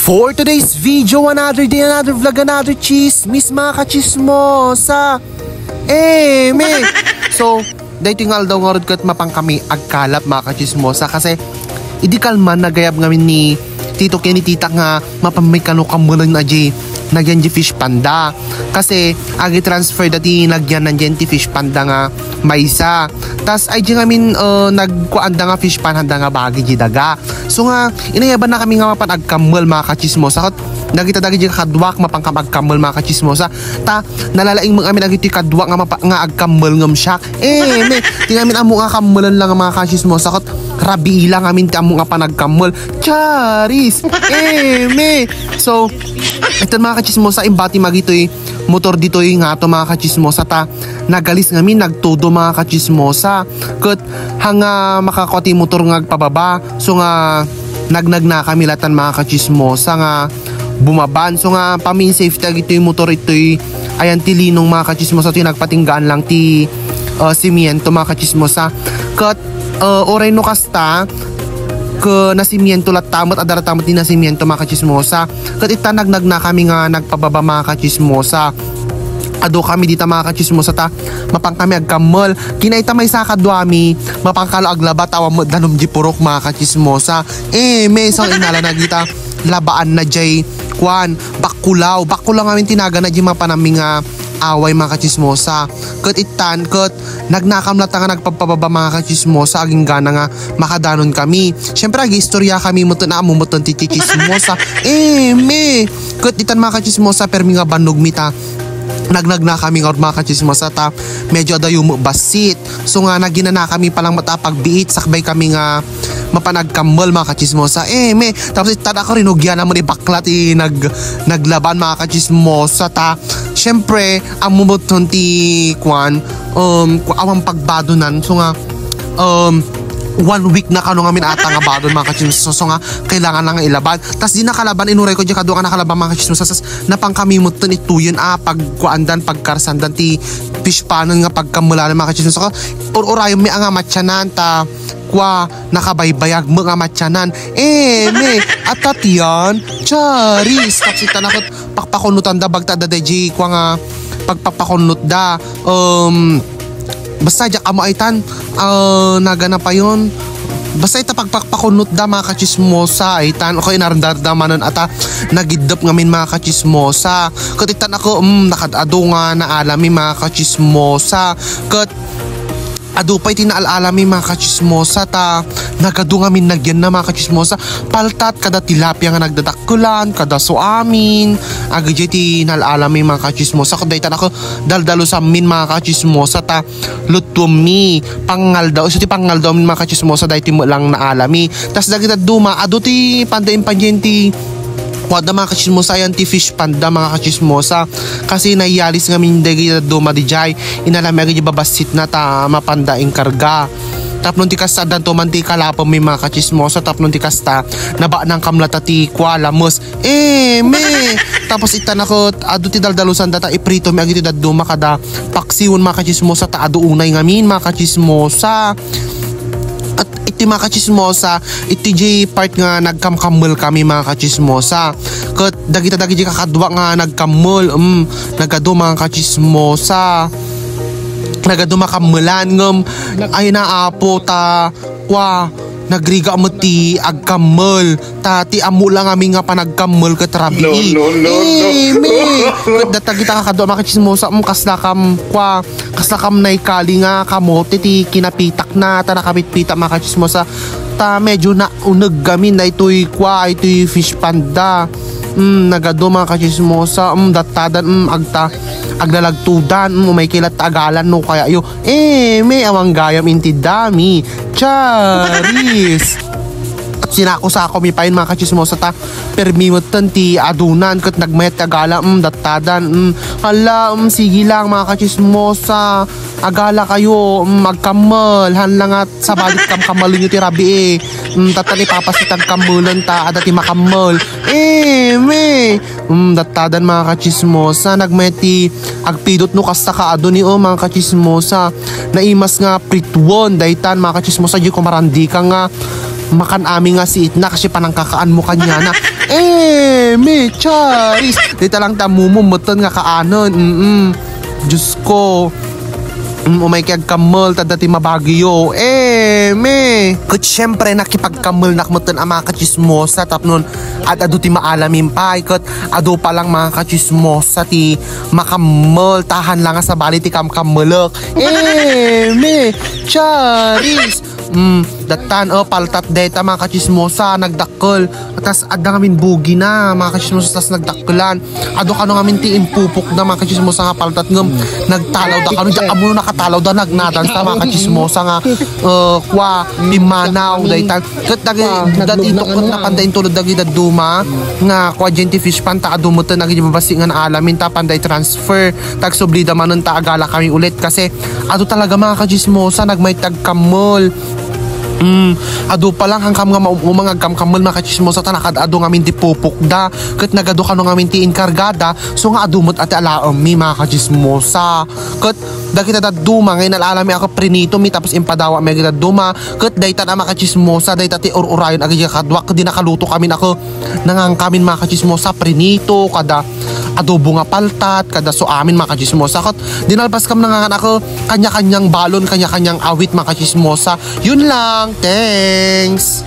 For today's video, another day, another vlog, another chismis mga kachismosa. So, dahil tingal daw nga rin kat mapang kami agkalap mga kachismosa kasi idi kalman nagayab ngamin ni Tito Kenny Tita nga mapamay kanukamulan na di nagyan di fish panda kasi agi transfer dati nagyan nandiyan ti fish panda nga maysa tas ay di ngamin nagkuanda nga fish pan handa nga bagi di daga so nga inayaban na kami nga mapan agkamal mga kachismosa kat nagita dagi di kadwak mapangkam agkamal mga kachismosa ta nalalaing mga amin agiti kadwak nga agkamal ngam siya tingamin amo nga kamalan lang mga kachismosa kat rabi lang amin ti amo nga panagkamal charis so ito mga kachismosa imbati magito'y motor dito'y nga to mga kachismosa ta nagalis ngamin nagtudo mga kachismosa kat hanga makakoti motor nga pababa so nga nagnag na kami latan mga kachismosa nga bumaban so nga pamin safety agito'y motor ito'y ayan tilinong mga kachismosa ito'y nagpatinggaan lang ti simiento mga kachismosa kat oray no kasta ke nasimiento latamot adaratamot din nasimiento mga kachismosa kat itanagnak na kami nga nagpababa mga kachismosa ado kami dita mga kachismosa ta mapang kami agkamal kinaita may sakadwami mapangkalo aglaba tawa mo danom di purok mga kachismosa may isang inala na kita labaan na jay kwan bakulaw ngamin tinaga na jay mapanaming away mga kachismosa kat itan kat nagnakam lata nga nagpapababa mga kachismosa aging gana nga makadanon kami syempre agi istorya kami muto na amumuton ti chismosa kat itan mga kachismosa permi nga banog mita nagnag na kami nga mga kachismosa ta medyo adayo mo basit so nga nagina na kami palang matapagbiit sakbay kami nga mapanagkamal mga kachismosa tapos itada ko rin ugyan naman ibaklat naglaban mga kachismosa ta syempre ang mumuton ti kwan awang pagbadonan so nga 1 week na kano ngamin ata nga badon mga kachismosa so nga kailangan na nga ilaban tas di nakalaban inuray ko di kadwa nga nakalaban mga kachismosa tas napang kami muton ituyon pagkuandan pagkarsandan ti fish panon nga pagkamulanan mga kachismosa urayon may nga matyanan ta kwa nakabaybayag mga matyanan at tatiyan charis tapos itanakot pakpakunutan da bagta da deji kwa nga pagpapakunut da basta jak amo aitan nagana pa yon basta ita pagpapakunut da mga kachismosa aitan okay naramdamanon ata nagidap ngamin mga kachismosa kat itan ako nakadado nga naalami mga kachismosa kat adupay tinaalalami mga kachismosa ta nagado ngamin nagyan na mga kachismosa paltat kada tilapia nga nagdadakkulan kada suamin agay ti naalalami mga kachismosa kuday tan ako daldalo sa min mga kachismosa ta lutumi pangal daw so ti pangal daw min mga kachismosa dahi ti mo lang naalami tas dagita duma ado ti pandain panjenti wada mga kachismosa yan ti fish panda mga kachismosa kasi naiyalis ngamin dagi duma di jay inalami agay babasit na ta mapandaing karga tapnon ti kasta dan to man ti kalapom may mga kachismosa tapnon ti kasta naba ng kamlata ti kwalamos tapos itan ako ado ti daldalusan data iprito may agay ti duma kada paksiwon mga kachismosa ta ado unay ngamin mga kachismosa at iti mga kachismosa iti jay part nga nagkamkamul kami mga kachismosa kat dagita jay kakadwa nga nagkamul nagado mga kachismosa nagado makamulan ngam ay naapo ta kwa nagriga mo ti agkamul tati amo lang kami nga panagkamul kat rabi data kita kakadwa mga kachismosa kasakam na ikali nga kamote ti kinapitak na ta nakapitpita mga kachismosa ta medyo na unag gamin na ito'y fish panda nagado mga kachismosa datadan aglalagtudan may kilat agalan no kaya yo may awang gayam inti dami charis at sinako mi pain mga kachismosa ta permimutan ti adunan kat nagmayat agala datadan hala sige lang mga kachismosa agala kayo magkamal hanlang at sa balik kamkamalin nyo ti rabi tatali papasitan kamulan ta adati makamal datadan mga kachismosa nagmeti agpidot no kasta ka ado ni mga kachismosa naimas nga pritwon daytan mga kachismosa di kumarandi ka nga makan ami nga si itna kasi panangkakaan mo kanya na May charis. Dito lang tamumumutan nga kaanon. Diyos ko. Umay kaya kamal, tadati mabagyo. Me. Kat syempre nakipagkamal nakmutan ang mga kachismosa. Tap nun, at ado ti maalamin pa. Kat ado pa lang mga kachismosa ti makamal. Tahan lang sa bali ti kamkamalak. Me. Charis. Datan paltat deta mga kachismosa nagdakkel. Atas adda ngamin bugi na mga kachismosa tas nagdakkelan. Ado kano ngamin ti impupok na mga kachismosa nga paltat ngem nagtalaw da kano da amo nakatalaw da nagnadan sa mga kachismosa nga kwa pimanaw daytan ket dati tukot na panday tulod dagi daduma nga kwa fish pan ta ado mo ta nagi babasi nga alamin ta panday transfer tag sublida manon ta agala kami ulit kasi ado talaga mga kachismosa nagmay tagkamol. Ado pa lang hangkam nga mga kamkamol mga kachismosa ta nakadado ngamin ti pupukda ket nagado kano ngamin ti inkargada so nga adumot ati alaom mi mga kachismosa ket dagita daduma ngay nalalami ako prinito mi tapos impadawa mi daduma ket dayta na mga kachismosa dayta ti urayon agi kadwa ket di nakaluto kami nako nangangkamin mga kachismosa prinito kada adobo nga paltat kada so amin mga kachismosa ket dinalpas kam nangangan ako kanya-kanyang balon kanya-kanyang awit mga kachismosa yun lang. Thanks!